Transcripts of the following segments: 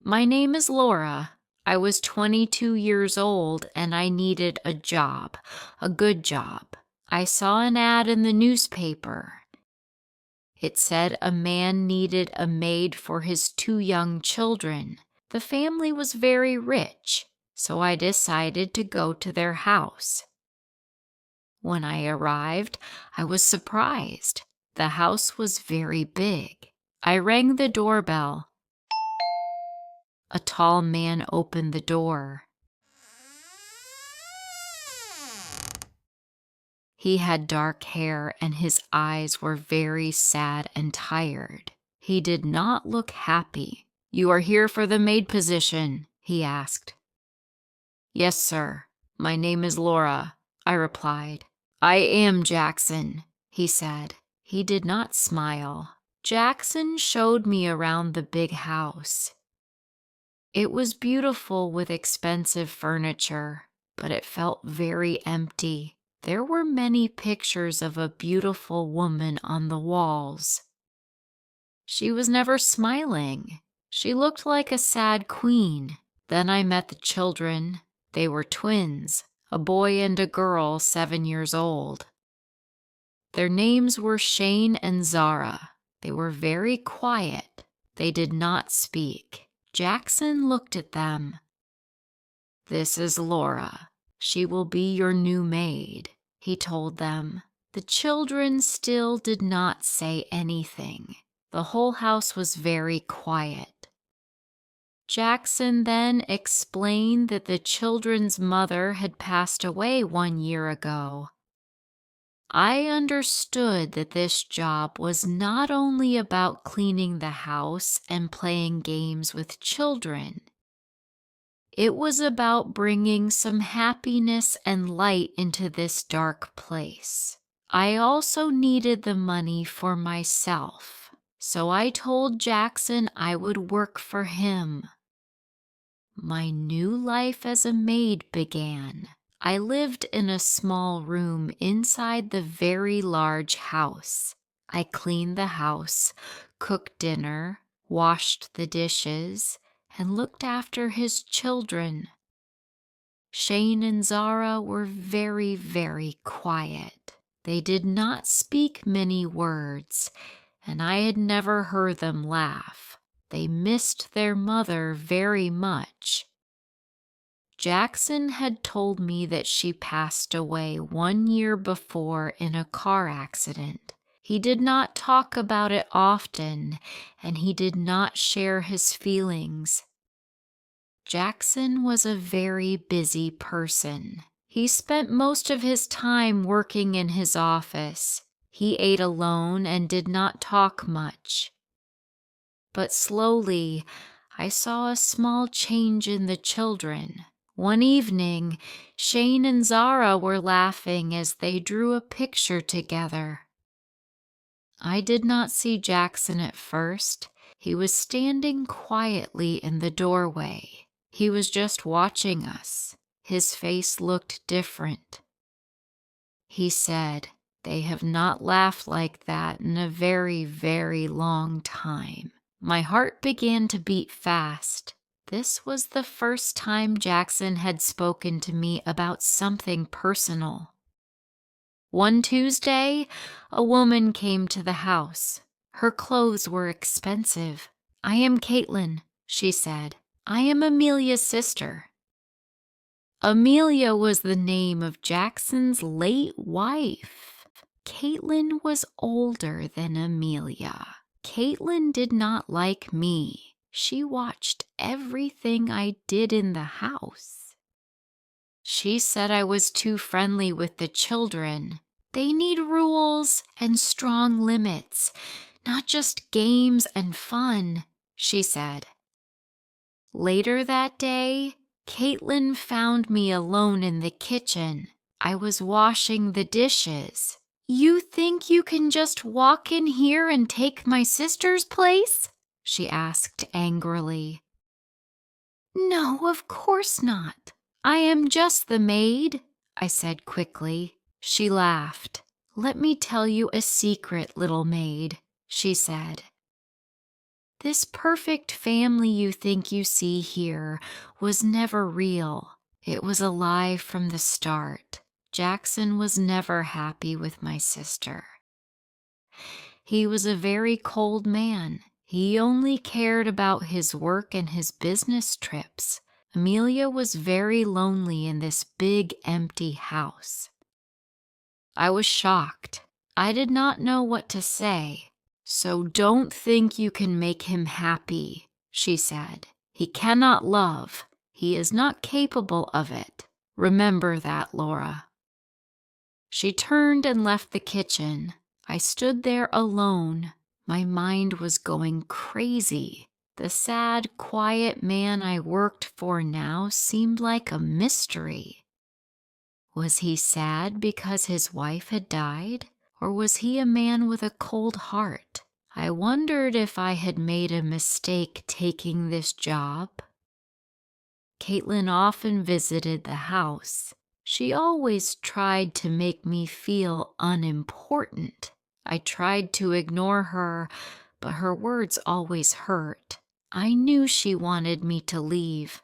My name is Laura. I was 22 years old and I needed a job, a good job. I saw an ad in the newspaper. It said a man needed a maid for his 2 young children. The family was very rich, so I decided to go to their house. When I arrived, I was surprised. The house was very big. I rang the doorbell. A tall man opened the door. He had dark hair and his eyes were very sad and tired. He did not look happy. "You are here for the maid position?" he asked. "Yes, sir. My name is Laura," I replied. "I am Jackson," he said. He did not smile. Jackson showed me around the big house. It was beautiful with expensive furniture, but it felt very empty. There were many pictures of a beautiful woman on the walls. She was never smiling. She looked like a sad queen. Then I met the children. They were twins, a boy and a girl 7 years old. Their names were Shane and Zara. They were very quiet. They did not speak. Jackson looked at them. "This is Laura. She will be your new maid," he told them. The children still did not say anything. The whole house was very quiet. Jackson then explained that the children's mother had passed away 1 year ago. I understood that this job was not only about cleaning the house and playing games with children. It was about bringing some happiness and light into this dark place. I also needed the money for myself, so I told Jackson I would work for him. My new life as a maid began. I lived in a small room inside the very large house. I cleaned the house, cooked dinner, washed the dishes, and looked after his children. Shane and Zara were very, very quiet. They did not speak many words, and I had never heard them laugh. They missed their mother very much. Jackson had told me that she passed away 1 year before in a car accident. He did not talk about it often, and he did not share his feelings. Jackson was a very busy person. He spent most of his time working in his office. He ate alone and did not talk much. But slowly, I saw a small change in the children. One evening, Shane and Zara were laughing as they drew a picture together. I did not see Jackson at first. He was standing quietly in the doorway. He was just watching us. His face looked different. He said, "They have not laughed like that in a very, very long time." My heart began to beat fast. This was the first time Jackson had spoken to me about something personal. One Tuesday, a woman came to the house. Her clothes were expensive. "I am Caitlyn," she said. "I am Amelia's sister." Amelia was the name of Jackson's late wife. Caitlyn was older than Amelia. Caitlyn did not like me. She watched everything I did in the house. She said I was too friendly with the children. "They need rules and strong limits, not just games and fun," she said. Later that day, Caitlyn found me alone in the kitchen. I was washing the dishes. "You think you can just walk in here and take my sister's place?" she asked angrily. "No, of course not. I am just the maid," I said quickly. She laughed. "Let me tell you a secret, little maid," she said. This perfect family you think you see here was never real. It was a lie from the start. Jackson was never happy with my sister. He was a very cold man. He only cared about his work and his business trips. Amelia was very lonely in this big empty house. I was shocked. I did not know what to say. "So don't think you can make him happy," she said. "He cannot love. He is not capable of it. Remember that, Laura." She turned and left the kitchen. I stood there alone. My mind was going crazy. The sad, quiet man I worked for now seemed like a mystery. Was he sad because his wife had died? Or was he a man with a cold heart? I wondered if I had made a mistake taking this job. Caitlyn often visited the house. She always tried to make me feel unimportant. I tried to ignore her, but her words always hurt. I knew she wanted me to leave.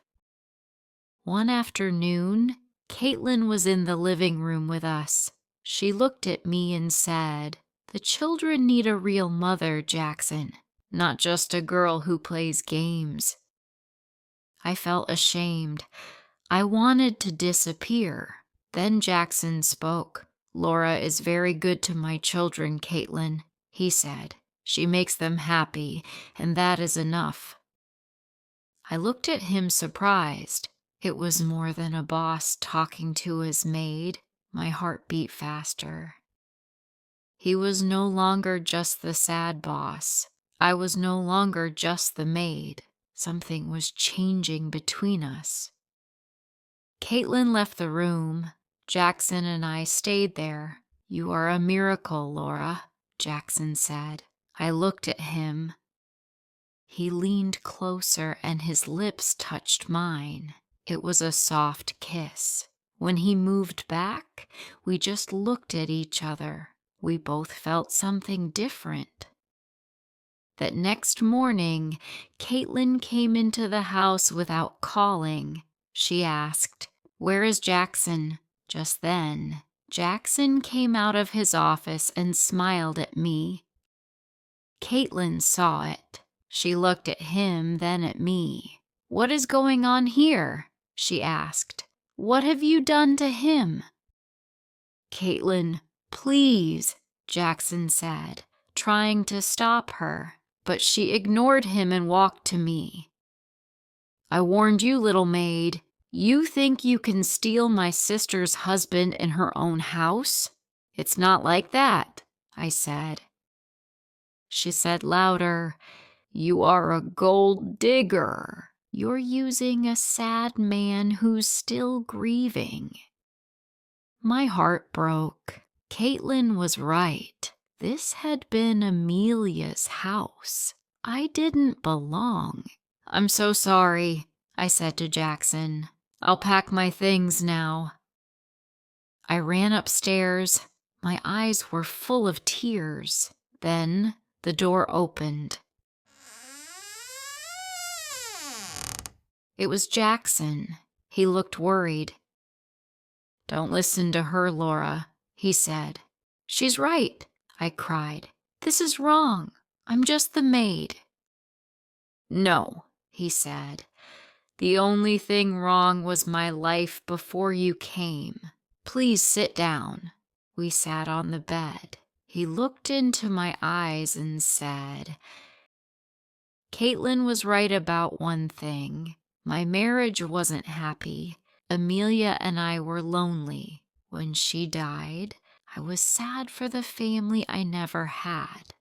One afternoon, Caitlyn was in the living room with us. She looked at me and said, "The children need a real mother, Jackson, not just a girl who plays games." I felt ashamed. I wanted to disappear. Then Jackson spoke. "Laura is very good to my children, Caitlyn," he said. "She makes them happy, and that is enough." I looked at him surprised. It was more than a boss talking to his maid. My heart beat faster. He was no longer just the sad boss. I was no longer just the maid. Something was changing between us. Caitlyn left the room. Jackson and I stayed there. "You are a miracle, Laura," Jackson said. I looked at him. He leaned closer and his lips touched mine. It was a soft kiss. When he moved back, we just looked at each other. We both felt something different. That next morning, Caitlyn came into the house without calling. She asked, "Where is Jackson?" Just then, Jackson came out of his office and smiled at me. Caitlyn saw it. She looked at him, then at me. "What is going on here?" she asked. "What have you done to him?" "Caitlyn, please," Jackson said, trying to stop her, but she ignored him and walked to me. "I warned you, little maid. You think you can steal my sister's husband in her own house? It's not like that," I said. She said louder, "You are a gold digger. You're using a sad man who's still grieving." My heart broke. Caitlyn was right. This had been Amelia's house. I didn't belong. "I'm so sorry," I said to Jackson. "I'll pack my things now." I ran upstairs. My eyes were full of tears. Then the door opened. It was Jackson. He looked worried. "Don't listen to her, Laura," he said. "She's right," I cried. "This is wrong. I'm just the maid." "No," he said. "The only thing wrong was my life before you came. Please sit down." We sat on the bed. He looked into my eyes and said, "Caitlyn was right about one thing. My marriage wasn't happy. Amelia and I were lonely. When she died, I was sad for the family I never had.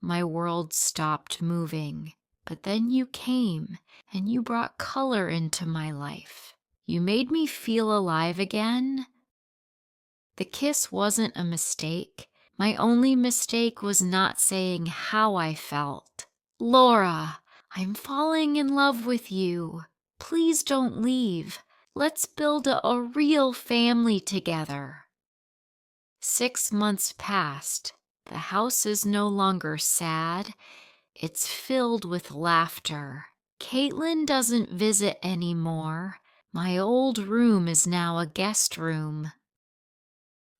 My world stopped moving. But then you came, and you brought color into my life. You made me feel alive again." The kiss wasn't a mistake. My only mistake was not saying how I felt. "Laura, I'm falling in love with you. Please don't leave. Let's build a real family together." 6 months passed. The house is no longer sad. It's filled with laughter. Caitlyn doesn't visit anymore. My old room is now a guest room.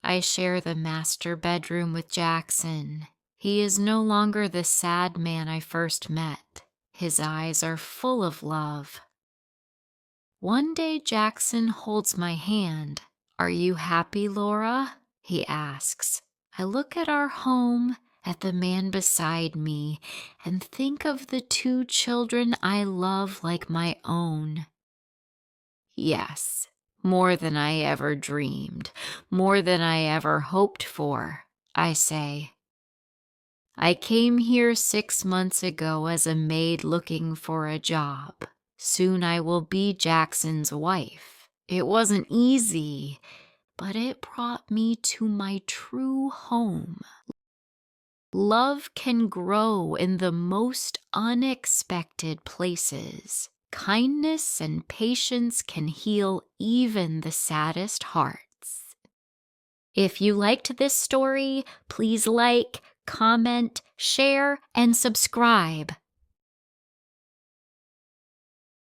I share the master bedroom with Jackson. He is no longer the sad man I first met. His eyes are full of love. One day Jackson holds my hand. "Are you happy, Laura?" he asks. I look at our home, at the man beside me, and think of the 2 children I love like my own. Yes, more than I ever dreamed, more than I ever hoped for, I say. I came here 6 months ago as a maid looking for a job. Soon I will be Jackson's wife. It wasn't easy, but it brought me to my true home. Love can grow in the most unexpected places. Kindness and patience can heal even the saddest hearts. If you liked this story, please like, comment, share, and subscribe.